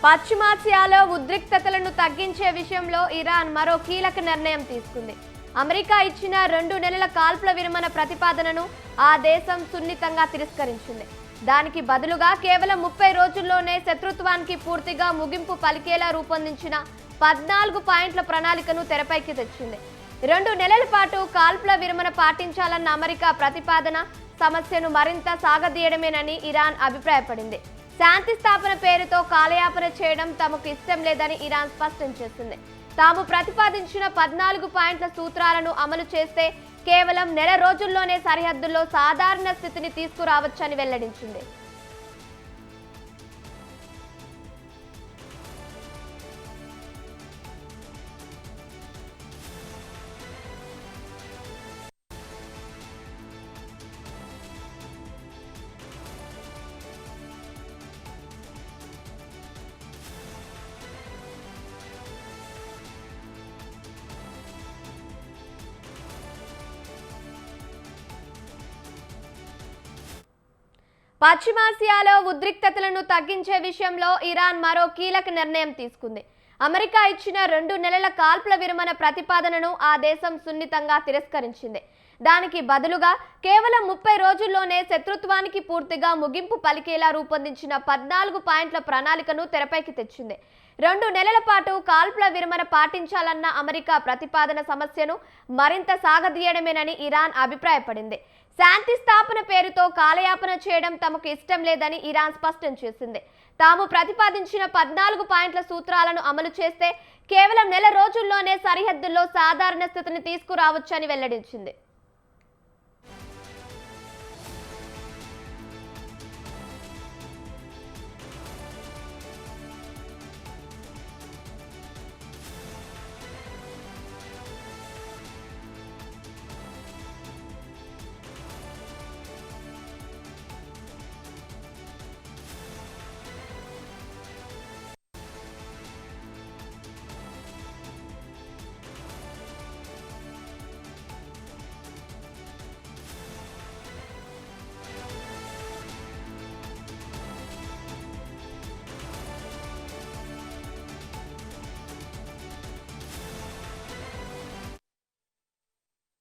పశ్చిమాసియాలో ఉద్రిక్తతలను తగ్గించే విషయంలో ఇరాన్ మరో కీలక నిర్ణయం తీసుకుంది. అమెరికా ఇచ్చిన 2 నెలల కాల్పుల విరమణ ప్రతిపాదనను ఆ దేశం సున్నితంగా తిరస్కరించింది. దానికి బదులుగా కేవలం 30 రోజుల్లోనే శత్రుత్వానికి పూర్తిగా ముగింపు పలికేలా రూపొందించిన 14 పాయింట్ల ప్రణాళికను తెరపైకి తెచ్చింది. 2 నెలల పాటు కాల్పుల విరమణ పాటించాలన్న అమెరికా ప్రతిపాదన సమస్యను మరింత సాగదీయడమేనని ఇరాన్ అభిప్రాయపడింది. శాంతి స్థాపన పేరుతో కాలయాపన చేయడం తమకు ఇష్టం లేదని ఇరాన్ స్పష్టం చేసింది. తాము ప్రతిపాదించిన 14 పాయింట్ల సూత్రాలను అమలు చేస్తే కేవలం నెల రోజుల్లోనే సరిహద్దుల్లో సాధారణ స్థితిని తీసుకురావచ్చని వెల్లడించింది. పశ్చిమాసియాలో ఉద్రిక్తతలను తగ్గించే విషయంలో ఇరాన్ మరో కీలక నిర్ణయం తీసుకుంది. అమెరికా ఇచ్చిన 2 నెలల కాల్పుల విరమణ ప్రతిపాదనను ఆ దేశం సున్నితంగా తిరస్కరించింది. దానికి బదులుగా కేవలం 30 రోజుల్లోనే శత్రుత్వానికి పూర్తిగా ముగింపు పలికేలా రూపొందించిన 14 పాయింట్ల ప్రణాళికను తెరపైకి తెచ్చింది. 2 నెలల పాటు కాల్పుల విరమణ పాటించాలన్న అమెరికా ప్రతిపాదన సమస్యను మరింత సాగదీయడమేనని ఇరాన్ అభిప్రాయపడింది. శాంతి స్థాపన పేరుతో కాలయాపన చేయడం తమకు ఇష్టం లేదని ఇరాన్ స్పష్టం చేసింది. తాము ప్రతిపాదించిన 14 పాయింట్ల సూత్రాలను అమలు చేస్తే కేవలం నెల రోజుల్లోనే సరిహద్దుల్లో సాధారణ స్థితిని తీసుకురావచ్చని వెల్లడించింది.